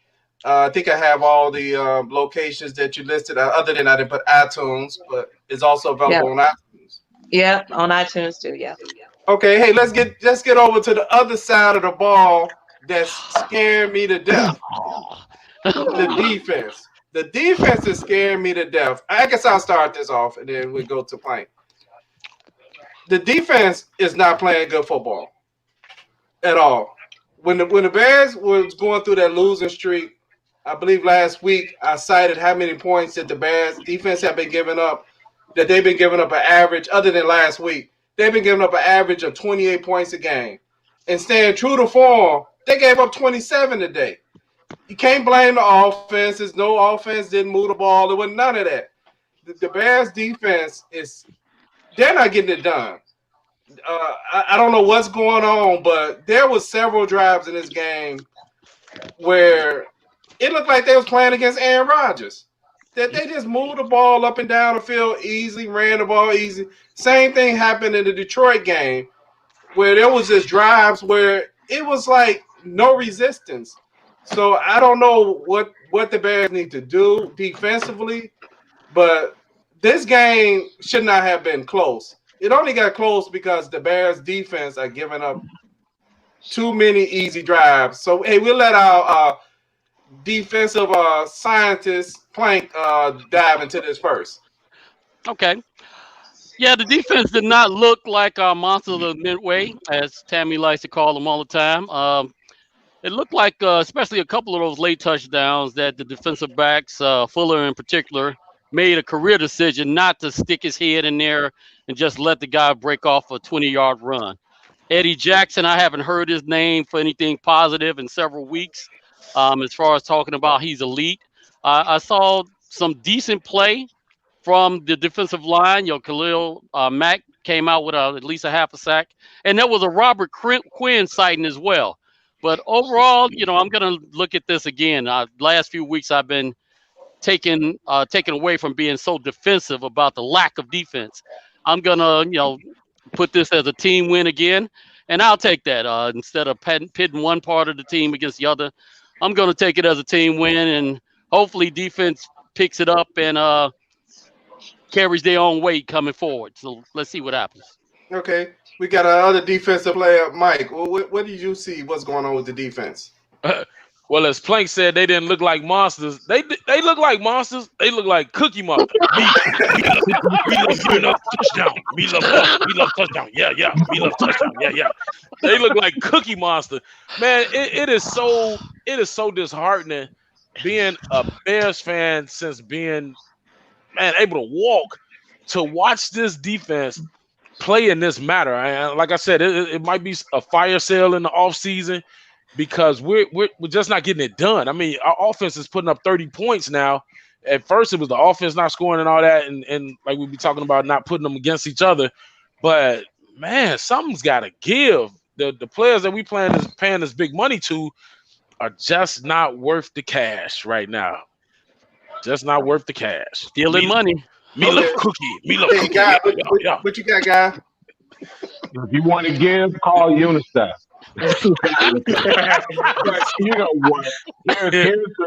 I think I have all the locations that you listed. Other than I didn't put iTunes, but it's also available on iTunes. Yeah, on iTunes too. Yeah. Okay, hey, let's get over to the other side of the ball that's scaring me to death. The defense. The defense is scaring me to death. I guess I'll start this off and then we go to Plank. The defense is not playing good football at all. When the Bears was going through that losing streak, I believe last week I cited how many points that the Bears defense have been giving up, that they've been giving up an average, other than last week. They've been giving up an average of 28 points a game. And staying true to form, they gave up 27 today. You can't blame the offenses. No offense didn't move the ball. There was none of that. The Bears defense they're not getting it done. I don't know what's going on, but there was several drives in this game where it looked like they was playing against Aaron Rodgers. That they just moved the ball up and down the field easily, ran the ball easy. Same thing happened in the Detroit game where there was just drives where it was like no resistance. So I don't know what the Bears need to do defensively, but this game should not have been close. It only got close because the Bears defense are giving up too many easy drives. So, hey, we'll let our defensive scientist Plank dive into this first. Okay. Yeah, the defense did not look like our monsters of the Midway, as Tammy likes to call them all the time. It looked like, especially a couple of those late touchdowns, that the defensive backs, Fuller in particular, made a career decision not to stick his head in there and just let the guy break off a 20-yard run. Eddie Jackson, I haven't heard his name for anything positive in several weeks as far as talking about he's elite. I saw some decent play from the defensive line. Khalil Mack came out with at least a half a sack. And there was a Robert Quinn sighting as well. But overall, I'm going to look at this again. Last few weeks I've been taken away from being so defensive about the lack of defense. I'm going to, put this as a team win again. And I'll take that instead of pitting one part of the team against the other. I'm going to take it as a team win, and hopefully defense picks it up and carries their own weight coming forward. So let's see what happens. Okay. We got another defensive player, Mike. What did you see? What's going on with the defense? Well, as Plank said, they didn't look like monsters. They look like monsters. They look like Cookie Monster. Me love touchdown. Me love touchdown. Yeah. Me love touchdown. Yeah. They look like Cookie Monster. Man, it is so disheartening being a Bears fan since being able to walk to watch this defense play in this matter. Like I said, it might be a fire sale in the offseason because we're just not getting it done. I mean, our offense is putting up 30 points now, at first it was the offense not scoring and all that, and like we be talking about not putting them against each other. But man, something's got to give. The players that we paying this big money to are just not worth the cash right now. Just not worth the cash. Stealing money. Me love cookie. Me love cookie. Guy, what you got, guy? If you want to give, call UNICEF. You know what?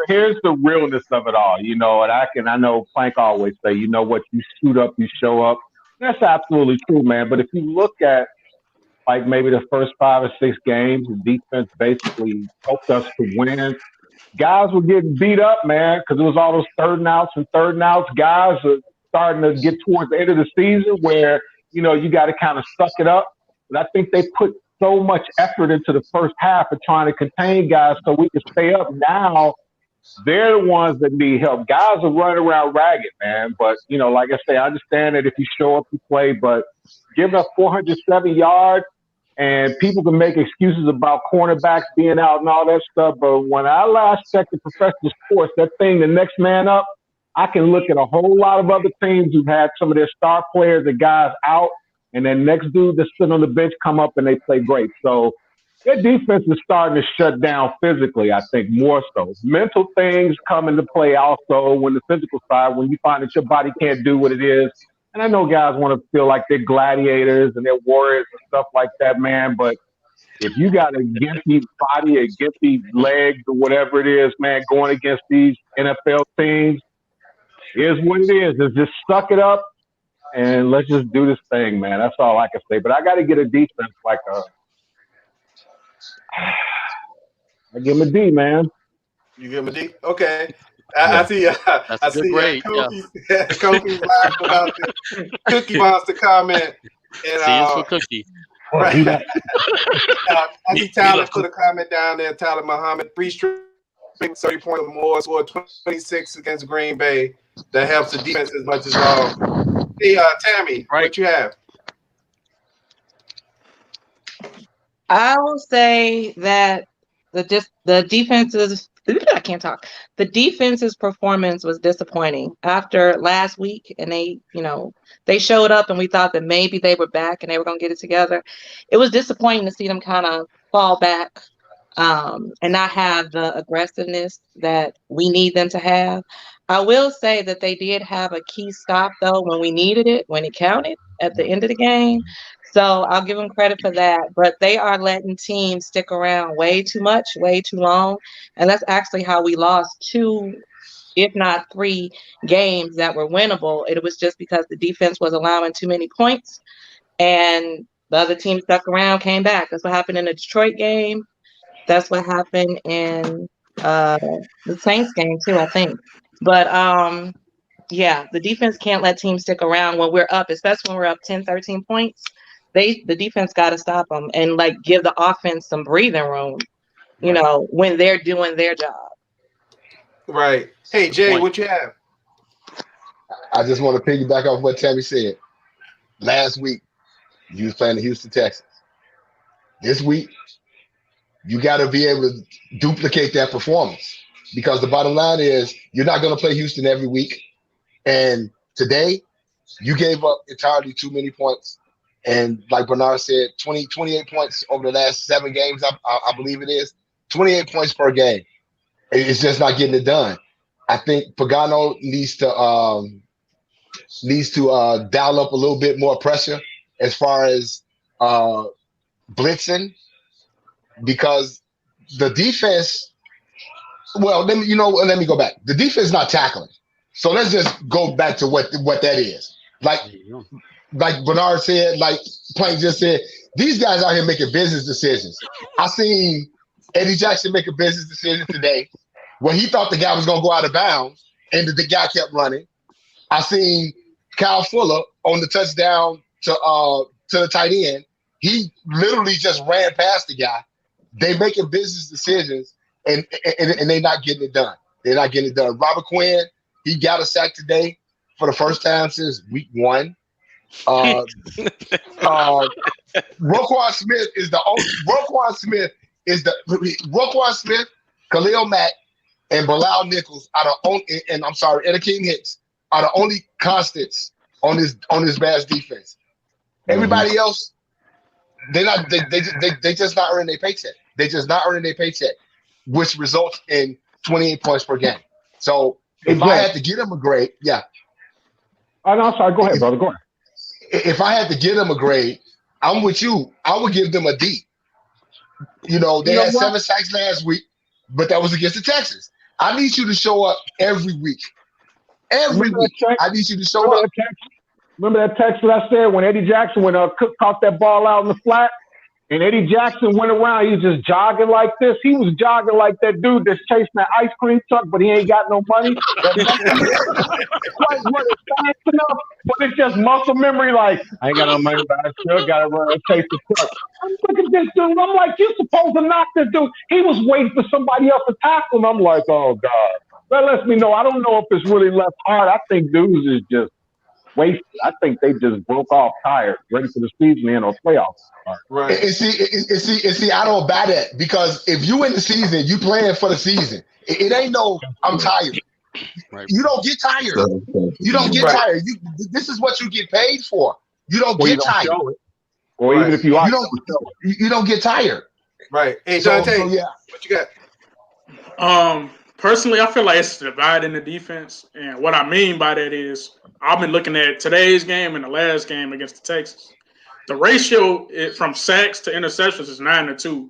Here's the realness of it all. You know, and I know Plank always say, you know what, you suit up, you show up. That's absolutely true, man. But if you look at like maybe the first 5 or 6 games, the defense basically helped us to win. Guys were getting beat up, man, because it was all those third and outs. Guys are starting to get towards the end of the season where, you know, you got to kind of suck it up. But I think they put so much effort into the first half of trying to contain guys so we could stay up. Now they're the ones that need help. Guys are running around ragged, man. But, you know, like I say, I understand that if you show up, you play. But giving up 407 yards, and people can make excuses about cornerbacks being out and all that stuff. But when I last checked the professional sports, that thing, the next man up, I can look at a whole lot of other teams who've had some of their star players and guys out, and then next dude that's sitting on the bench come up and they play great. So their defense is starting to shut down physically, I think, more so. Mental things come into play also when the physical side, when you find that your body can't do what it is. And I know guys want to feel like they're gladiators and they're warriors and stuff like that, man. But if you got a gimpy body, a gimpy legs or whatever it is, man, going against these NFL teams, is what it is. Is just suck it up and let's just do this thing, man. That's all I can say. But I got to get a defense like I give him a D, man. You give him a D? Okay. I see. I see. Kofi's live about the Cookie Monster comment. And, for Cookie. Right. I see Tyler put a comment down there. Tyler Muhammad, 3 straight 30 points or more, scored 26 against Green Bay. That helps the defense as much as all. Hey, Tammy, what you have? I will say that the defense's I can't talk. The defense's performance was disappointing after last week, and they showed up, and we thought that maybe they were back and they were going to get it together. It was disappointing to see them kind of fall back and not have the aggressiveness that we need them to have. I will say that they did have a key stop, though, when we needed it, when it counted at the end of the game. So I'll give them credit for that. But they are letting teams stick around way too much, way too long. And that's actually how we lost 2, if not 3 games that were winnable. It was just because the defense was allowing too many points. And the other team stuck around, came back. That's what happened in the Detroit game. That's what happened in the Saints game, too, I think. But, yeah, the defense can't let teams stick around when we're up, especially when we're up 10, 13 points. The defense got to stop them and give the offense some breathing room, when they're doing their job. Right. Hey, Jay, what you have? I just want to piggyback off what Tammy said. Last week, you was playing the Houston Texans. This week, you got to be able to duplicate that performance, because the bottom line is you're not going to play Houston every week. And today, you gave up entirely too many points. And like Bernard said, 28 points over the last 7 games, I believe it is. 28 points per game. It's just not getting it done. I think Pagano needs to dial up a little bit more pressure as far as blitzing, because the defense. Well, let me go back. The defense is not tackling, so let's just go back to what that is. Like Bernard said, like Plank just said, these guys out here making business decisions. I seen Eddie Jackson make a business decision today when he thought the guy was going to go out of bounds, and the guy kept running. I seen Kyle Fuller on the touchdown to the tight end. He literally just ran past the guy. They making business decisions, and they're not getting it done. They're not getting it done. Robert Quinn, he got a sack today for the first time since week 1. Roquan Smith is the only. Roquan Smith, Khalil Mack, and Bilal Nichols are the only, and I'm sorry, and Akeem Hicks are the only constants on this Bears defense. Everybody else, they just not earning their paycheck. They just not earning their paycheck, which results in 28 points per game. So if I had to give them a grade, Oh, no, I'm sorry. Go ahead, brother. Go ahead. If I had to give them a grade, I'm with you. I would give them a D. They had 7 sacks last week, but that was against the Texans. I need you to show up every week. Every week, I need you to show up. Remember that text that I said when Eddie Jackson, when Cook caught that ball out in the flat, and Eddie Jackson went around, he was just jogging like this. He was jogging like that dude that's chasing that ice cream truck, but he ain't got no money. Like, what is fast enough, but it's just muscle memory. Like, I ain't got no money, but I still got to run and chase the truck. I'm looking at this dude. I'm like, you're supposed to knock this dude. He was waiting for somebody else to tackle him. I'm like, oh, God. That lets me know. I don't know if it's really left hard. I think dudes is just wasted. I think they just broke off tired, ready for the season and or playoffs. Right. And see, I don't buy that, because if you in the season, you playing for the season. It ain't no I'm tired. Right. You don't get tired. You don't get tired. This is what you get paid for. You don't get tired. Or even if you are, you don't get tired. Right. Hey, Donte, what you got? Personally, I feel like it's a divide in the defense. And what I mean by that is I've been looking at today's game and the last game against the Texans. The ratio from sacks to interceptions is 9-2.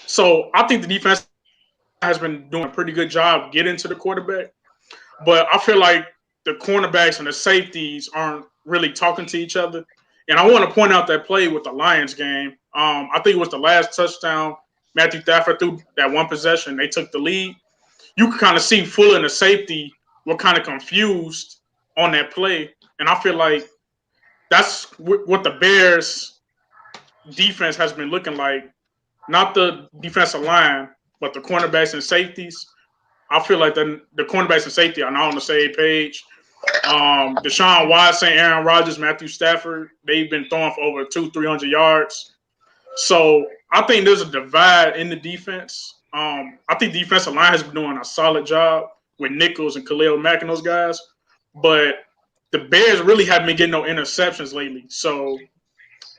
So I think the defense has been doing a pretty good job getting to the quarterback. But I feel like the cornerbacks and the safeties aren't really talking to each other. And I want to point out that play with the Lions game. I think it was the last touchdown. Matthew Stafford threw that one possession. They took the lead. You can kind of see Fuller and the safety were kind of confused on that play. And I feel like that's what the Bears defense has been looking like. Not the defensive line, but the cornerbacks and safeties. I feel like the cornerbacks and safety are not on the same page. Deshaun Watson, Aaron Rodgers, Matthew Stafford, they've been throwing for over 200-300 yards. So I think there's a divide in the defense. I think the defensive line has been doing a solid job with Nichols and Khalil Mack and those guys. But the Bears really haven't been getting no interceptions lately. So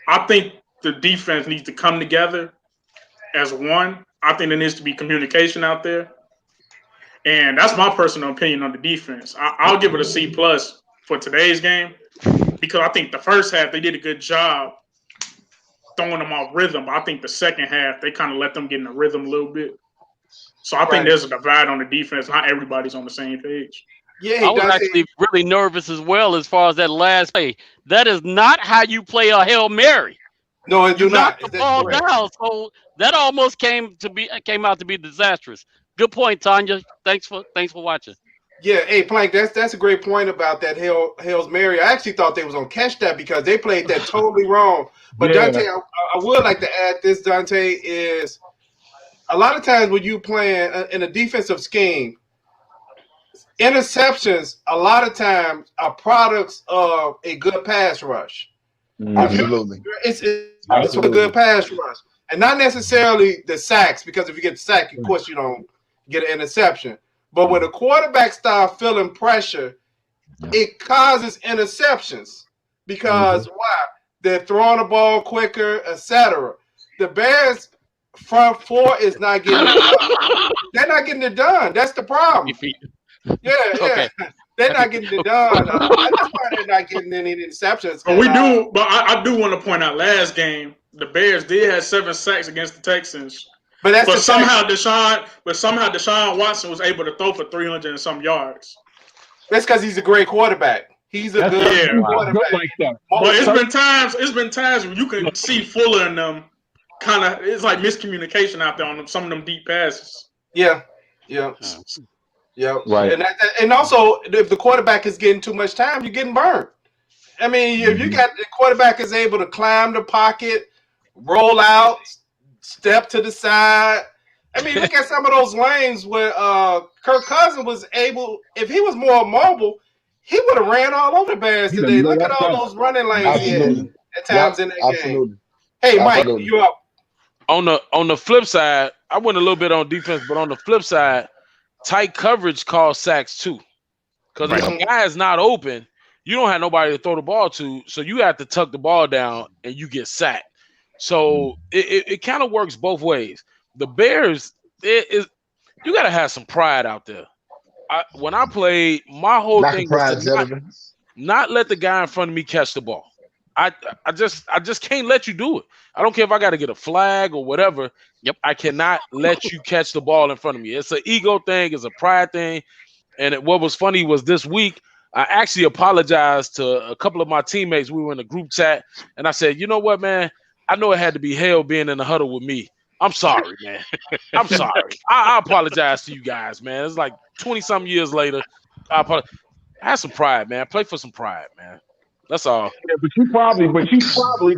I think the defense needs to come together as one. I think there needs to be communication out there. And that's my personal opinion on the defense. I'll give it a C+ for today's game, because I think the first half they did a good job throwing them off rhythm. But I think the second half they kind of let them get in the rhythm a little bit. So I think there's a divide on the defense. Not everybody's on the same page. Yeah, I was actually really nervous as well as far as that last play. That is not how you play a Hail Mary. No, it do not. Knock the ball down. So that almost came out to be disastrous. Good point, Tanya. Thanks for watching. Yeah, hey Plank, that's a great point about that Hail Mary. I actually thought they was gonna catch that because they played that totally wrong. But Donte, I would like to add this, Donte, is a lot of times when you playing in a defensive scheme, interceptions a lot of times are products of a good pass rush. Absolutely. It's a good pass rush. And not necessarily the sacks, because if you get the sack, of course you don't get an interception. But when a quarterback starts feeling pressure, it causes interceptions. Because why? They're throwing the ball quicker, etc. The Bears front four is not getting it done. They're not getting it done. That's the problem. Yeah. Okay. They're not getting it done. That's why they're not getting any interceptions. But I do want to point out last game, the Bears did have 7 sacks against the Texans. But somehow Deshaun Watson was able to throw for 300 and some yards. That's because he's a great quarterback. He's a good quarterback. Like that. But it's been times when you can see Fuller in them kind of, it's like miscommunication out there on some of them deep passes. Yeah. Right. And also, if the quarterback is getting too much time, you're getting burned. I mean, if you got the quarterback is able to climb the pocket, roll out, step to the side. I mean, look at some of those lanes where Kirk Cousins was able, if he was more mobile, he would have ran all over the Bears today. Look at all those running lanes he had at times in that game. Hey, Mike, you up? On the flip side, I went a little bit on defense, but on the flip side, tight coverage cause sacks too. Because if the guy is not open, you don't have nobody to throw the ball to, so you have to tuck the ball down and you get sacked. So it kind of works both ways. The Bears, you got to have some pride out there. When I played, my whole thing was to not let the guy in front of me catch the ball. I just can't let you do it. I don't care if I got to get a flag or whatever. Yep, I cannot let you catch the ball in front of me. It's an ego thing. It's a pride thing. And what was funny was this week, I actually apologized to a couple of my teammates. We were in a group chat, and I said, you know what, man? I know it had to be hell being in the huddle with me. I'm sorry, man. I'm sorry. I apologize to you guys, man. It's like 20-something years later. I apologize. Have some pride, man. Play for some pride, man. That's all. Yeah, but you probably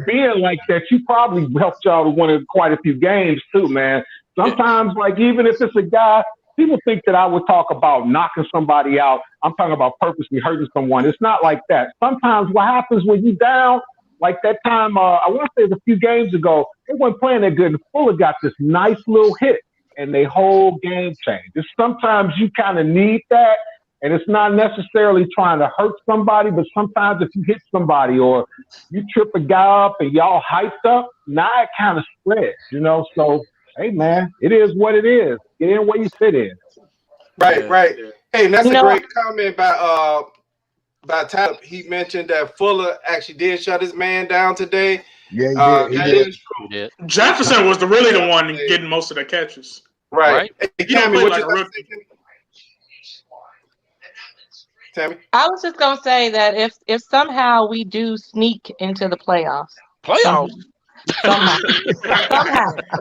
being like that, you probably helped y'all to win quite a few games too, man. Sometimes, like, even if it's a guy, people think that I would talk about knocking somebody out. I'm talking about purposely hurting someone. It's not like that. Sometimes what happens when you down, like that time, I want to say it was a few games ago, they weren't playing that good. And Fuller got this nice little hit, and the whole game changed. It's sometimes you kind of need that, and it's not necessarily trying to hurt somebody, but sometimes if you hit somebody or you trip a guy up and y'all hyped up, now it kind of spreads, you know? So, hey, man, it is what it is. Get in where you fit in. Right. Hey, and that's a great comment by Tyler. He mentioned that Fuller actually did shut his man down today. Yeah, he did. Jefferson was really the one getting most of the catches. Right. Hey, Tammy, like Tammy? I was just gonna say that if somehow we do sneak into the playoffs. Somehow.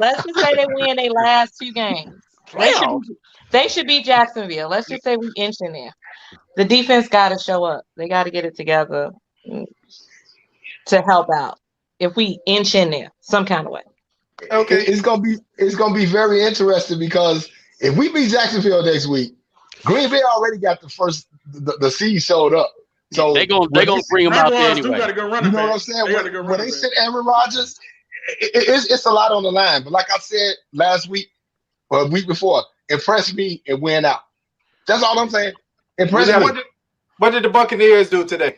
Let's just say they win their last 2 games. They should beat Jacksonville. Let's just say we inch in there. The defense got to show up. They got to get it together to help out. If we inch in there some kind of way. Okay, it's gonna be very interesting because if we beat Jacksonville next week, Green Bay already got the seed showed up. So they're gonna bring him out there anyway. You know what I'm saying? When they sent Aaron Rodgers, it's a lot on the line. But like I said last week or a week before, impress me and win out. That's all I'm saying. Impress me. What did the Buccaneers do today?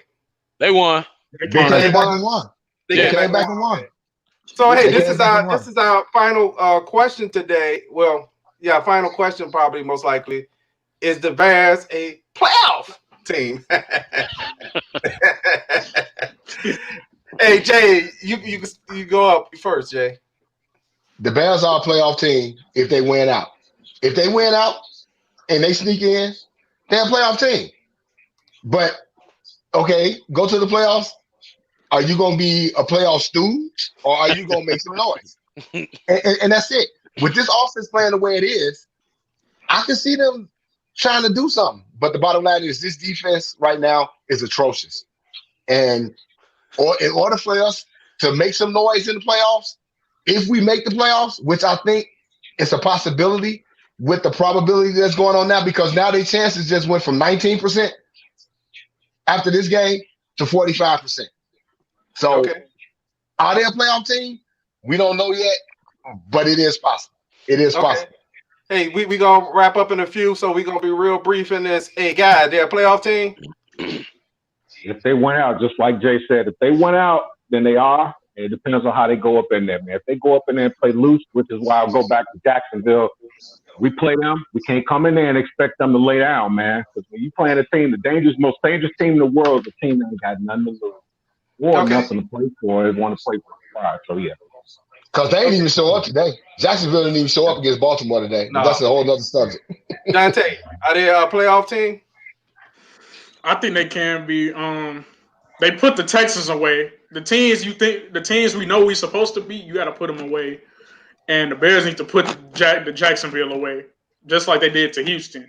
They won. They came back and won. They came back and won. So hey, this is our final question today. Well, yeah, final question probably most likely. Is the Bears a playoff team? Hey Jay, you go up first, Jay. The Bears are a playoff team if they win out. If they win out and they sneak in, they're a playoff team. But okay, go to the playoffs. Are you going to be a playoff stooge or are you going to make some noise? And that's it. With this offense playing the way it is, I can see them trying to do something. But the bottom line is this defense right now is atrocious. And in order for us to make some noise in the playoffs, if we make the playoffs, which I think is a possibility with the probability that's going on now, because now their chances just went from 19% after this game to 45%. So are they a playoff team? We don't know yet, but it is possible. It is possible. Hey, we going to wrap up in a few, so we're going to be real brief in this. Hey, guys, they're a playoff team? If they went out, just like Jay said, if they went out, then they are. It depends on how they go up in there, man. If they go up in there and play loose, which is why I'll go back to Jacksonville, we play them. We can't come in there and expect them to lay down, man. Because when you playing a team, the most dangerous team in the world is a team that ain't got nothing to lose. Or nothing to play for. They want to play for the pride. So, yeah. Because they didn't even show up today. Jacksonville didn't even show up against Baltimore today. No. That's a whole other subject. Donte, are they a playoff team? I think they can be. They put the Texans away. The teams we know we're supposed to beat, you got to put them away. And the Bears need to put the Jacksonville away, just like they did to Houston.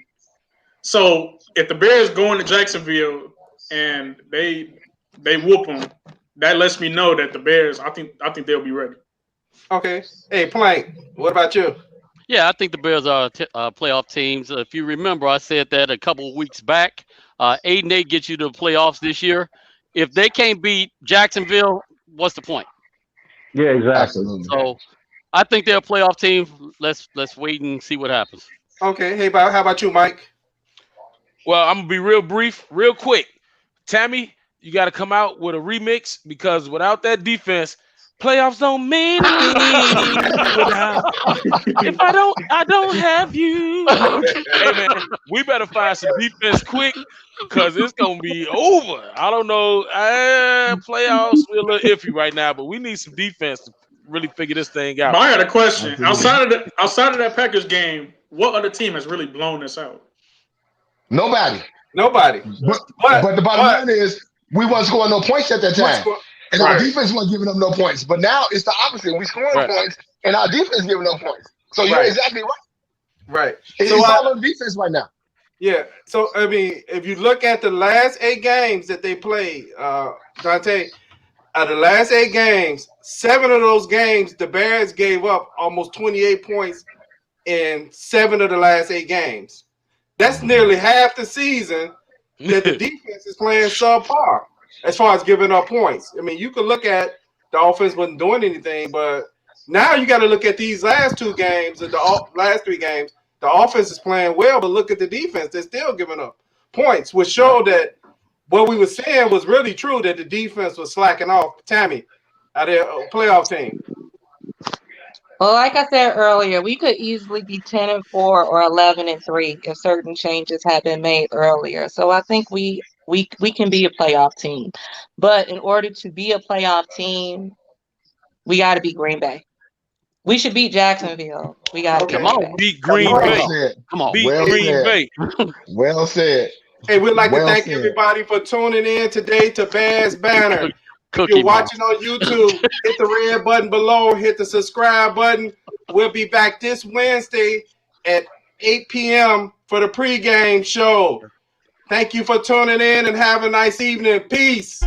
So if the Bears go into Jacksonville and they whoop them, that lets me know that the Bears, I think they'll be ready. Okay. Hey, Plank, what about you? Yeah, I think the Bears are playoff teams. If you remember, I said that a couple of weeks back. 8-8 gets you to the playoffs this year. If they can't beat Jacksonville, what's the point? Yeah, exactly. So I think they're a playoff team. Let's wait and see what happens. Okay. Hey, how about you, Mike? Well, I'm gonna be real brief, real quick. Tammy, you got to come out with a remix because without that defense, playoffs don't mean a thing. If I don't have you. Hey man, we better find some defense quick because it's gonna be over. I don't know. Playoffs we're a little iffy right now, but we need some defense to really figure this thing out. I got a question. Outside of that Packers game, what other team has really blown this out? Nobody. But the bottom line is we wasn't scoring no points at that time. And our defense wasn't giving up no points. But now it's the opposite. We scoring points and our defense giving up points. So you're exactly right. Right. It's all on defense right now. Yeah. So I mean, if you look at the last 8 games that they played, Donte, out of the last 8 games, 7 of those games, the Bears gave up almost 28 points in 7 of the last 8 games. That's nearly half the season that the defense is playing subpar as far as giving up points. I mean, you could look at the offense wasn't doing anything, but now you got to look at these last 2 games, the last 3 games. The offense is playing well, but look at the defense. They're still giving up points, which showed that what we were saying was really true, that the defense was slacking off. Tammy, out of their playoff team. Well, like I said earlier, we could easily be 10-4 or 11-3 if certain changes had been made earlier. So I think we can be a playoff team. But in order to be a playoff team, we got to beat Green Bay. We should beat Jacksonville. We got to beat Green Bay. Come on, beat Green Bay. Well said. Hey, we'd like to thank everybody for tuning in today to Bears Banter. If you're watching on YouTube, hit the red button below, hit the subscribe button. We'll be back this Wednesday at 8 p.m. for the pregame show. Thank you for tuning in and have a nice evening. Peace.